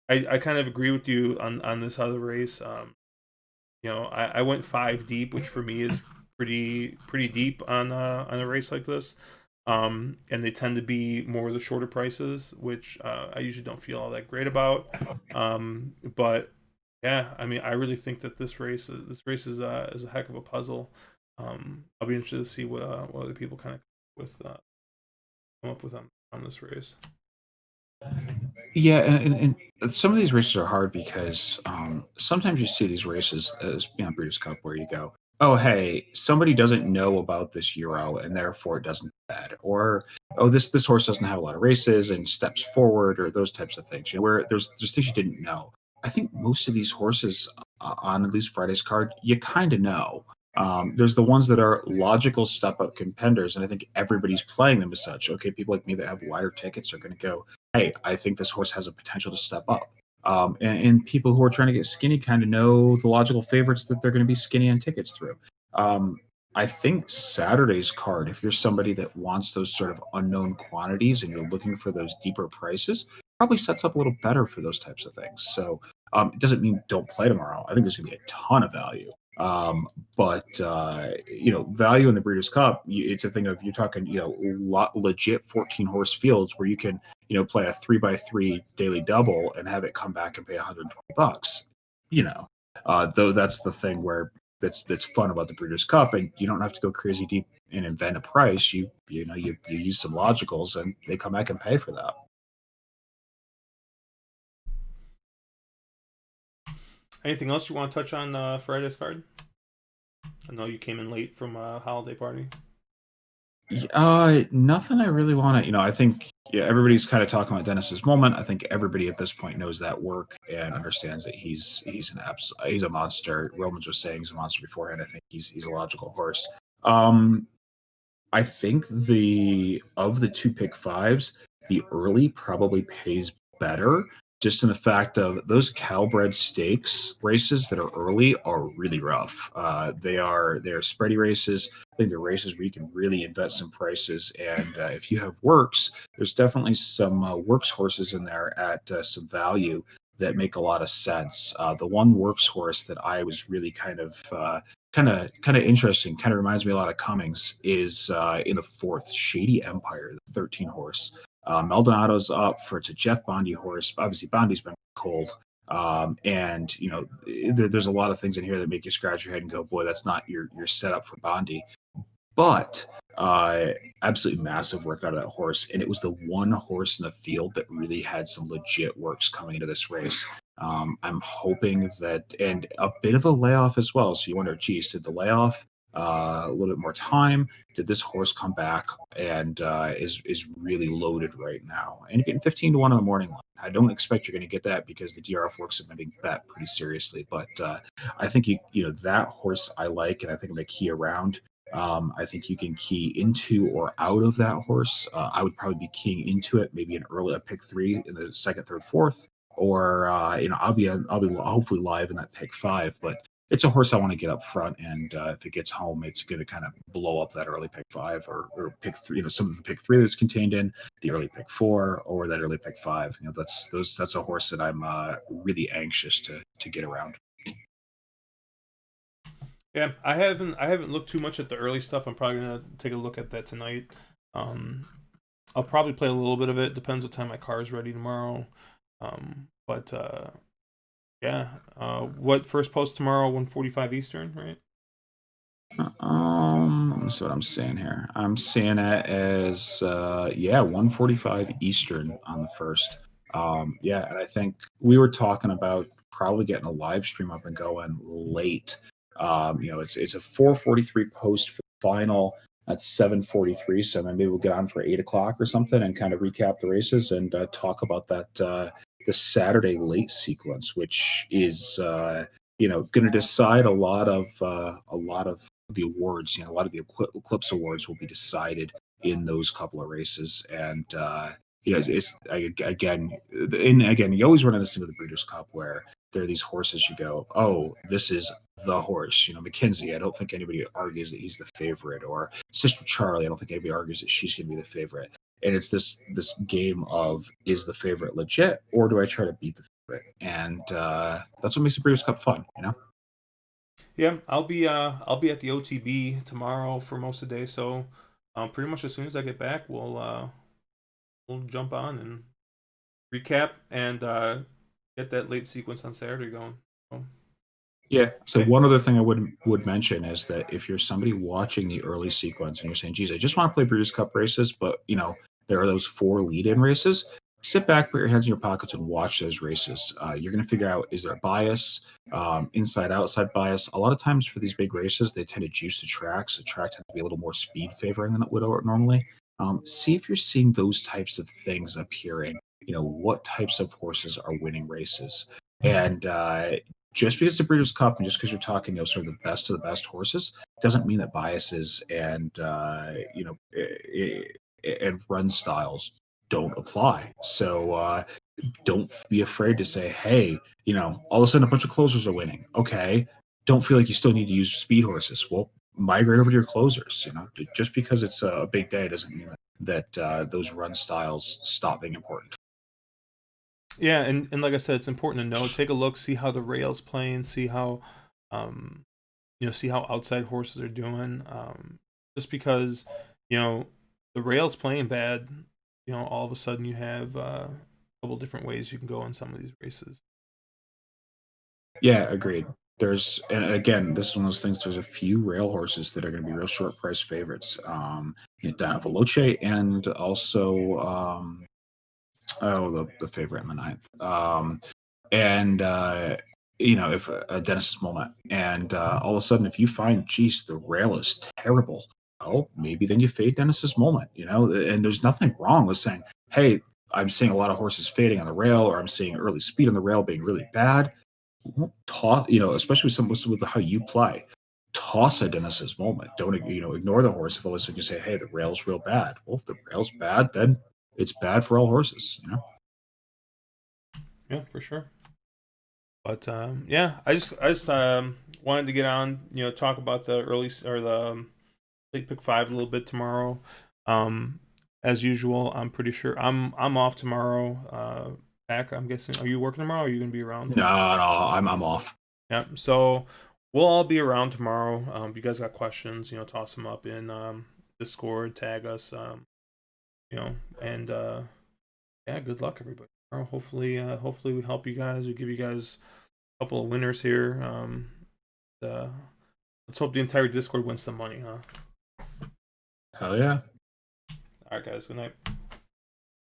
kind of agree with you on this other race. I went five deep, which for me is pretty deep on a race like this. And they tend to be more the shorter prices, which I usually don't feel all that great about. But yeah, I mean, I really think that this race is a heck of a puzzle. I'll be interested to see what other people kind of come up with on this race. Yeah, and some of these races are hard because sometimes you see these races as Breeders' Cup where you go, oh hey, somebody doesn't know about this Euro and therefore it doesn't bad, or oh this horse doesn't have a lot of races and steps forward, or those types of things. Where there's things you didn't know. I think most of these horses on at least Friday's card, you kind of know. There's the ones that are logical step up contenders, and I think everybody's playing them as such. Okay, people like me that have wider tickets are going to go, hey, I think this horse has a potential to step up. And people who are trying to get skinny kind of know the logical favorites that they're going to be skinny on tickets through. Um, I think Saturday's card, if you're somebody that wants those sort of unknown quantities and you're looking for those deeper prices, probably sets up a little better for those types of things. So it doesn't mean don't play tomorrow. I think there's going to be a ton of value. But value in the Breeders' Cup, it's a thing of you're talking, legit 14 horse fields where you can, play a 3x3 daily double and have it come back and pay $120. Though that's the thing where that's fun about the Breeders' Cup, and you don't have to go crazy deep and invent a price. You use some logicals, and they come back and pay for that. Anything else you want to touch on Friday's card? I know you came in late from a holiday party. Nothing I really want to. I think everybody's kind of talking about Dennis's moment. I think everybody at this point knows that work and understands that he's a monster. Romans was saying he's a monster beforehand. I think he's a logical horse. I think of the two pick fives, the early probably pays better, just in the fact of those Calbred Stakes races that are early are really rough. They are spready races. I think they're races where you can really invest some prices. And if you have works, there's definitely some works horses in there at some value that make a lot of sense. The one works horse that I was really kind of interesting, kind of reminds me a lot of Cummings, is in the fourth, Shady Empire, the 13 horse. Maldonado's up for it's a Jeff Bondy horse. Obviously, Bondy's been cold. And there's a lot of things in here that make you scratch your head and go, boy, that's not your setup for Bondy. But absolutely massive work out of that horse. And it was the one horse in the field that really had some legit works coming into this race. I'm hoping that, and a bit of a layoff as well. So you wonder, geez, did the layoff a little bit more time? Did this horse come back and is really loaded right now? And you're getting 15-1 on the morning line. I don't expect you're going to get that because the DRF works have been being bet pretty seriously. But I think that horse I like, and I think I'm going to key around. I think you can key into or out of that horse. I would probably be keying into it, maybe an early pick three in the second, third, fourth, or I'll be hopefully live in that pick five. But it's a horse I want to get up front, and if it gets home, it's going to kind of blow up that early pick five or pick three. Some of the pick three that's contained in the early pick four or that early pick five. That's a horse that I'm really anxious to get around. Yeah, I haven't looked too much at the early stuff. I'm probably gonna take a look at that tonight. Um, I'll probably play a little bit of it. Depends what time my car is ready tomorrow. But yeah. What first post tomorrow? 1:45 Eastern, right? Let me see what I'm seeing here. I'm seeing it as 1:45 Eastern on the first. Yeah, and I think we were talking about probably getting a live stream up and going late. It's a 4:43 post for the final. That's 7:43, so maybe we'll get on for 8 o'clock or something and kind of recap the races and talk about that the Saturday late sequence, which is going to decide a lot of the awards. A lot of the Eclipse awards will be decided in those couple of races, and again, you always run into this into the Breeders' Cup where there are these horses you go, oh, this is the horse. McKinsey, I don't think anybody argues that he's the favorite, or Sister Charlie, I don't think anybody argues that she's going to be the favorite. And it's this game of, is the favorite legit, or do I try to beat the favorite? And that's what makes the Breeders' Cup fun. Yeah, I'll be at the OTB tomorrow for most of the day. So, pretty much as soon as I get back, we'll jump on and recap and get that late sequence on Saturday going. So, Yeah. So okay. one other thing I would mention is that if you're somebody watching the early sequence and you're saying, "Geez, I just want to play Breeders' Cup races," but there are those 4 lead-in races. Sit back, put your hands in your pockets, and watch those races. You're going to figure out, is there a bias, inside outside bias. A lot of times for these big races, they tend to juice the tracks. The track tends to be a little more speed favoring than it would normally. See if you're seeing those types of things appearing. What types of horses are winning races, and just because it's a Breeders' Cup and just because you're talking, sort of the best of the best horses, doesn't mean that biases and and run styles don't apply. So don't be afraid to say, hey, all of a sudden a bunch of closers are winning. Okay, don't feel like you still need to use speed horses. Well, migrate over to your closers. Just because it's a big day doesn't mean that those run styles stop being important. Yeah, and like I said, it's important to know. Take a look, see how the rails playing, see how, um, see how outside horses are doing. Just because, you know, the rails playing bad, all of a sudden you have a couple different ways you can go in some of these races. Yeah, agreed. And again, this is one of those things. There's a few rail horses that are going to be real short price favorites. Donna Veloce, and also the favorite in the ninth. And if Dennis's moment, and all of a sudden, if you find, geez, the rail is terrible, well, maybe then you fade Dennis's moment. And there's nothing wrong with saying, hey, I'm seeing a lot of horses fading on the rail, or I'm seeing early speed on the rail being really bad. Toss, especially with how you play. Toss a Dennis's moment. Don't ignore the horse. If all of a sudden you say, hey, the rail's real bad. Well, if the rail's bad, then it's bad for all horses. Yeah, for sure. But yeah, I just wanted to get on, talk about the early or the late pick five a little bit tomorrow. Um, as usual, I'm pretty sure I'm off tomorrow. Back, I'm guessing. Are you working tomorrow? Or are you gonna be around? No, no, I'm off. Yeah. So we'll all be around tomorrow. If you guys got questions, toss them up in Discord, tag us, and yeah, good luck everybody. Tomorrow. Hopefully we help you guys. We give you guys a couple of winners here. Uh, let's hope the entire Discord wins some money, huh? Hell yeah. All right, guys. Good night.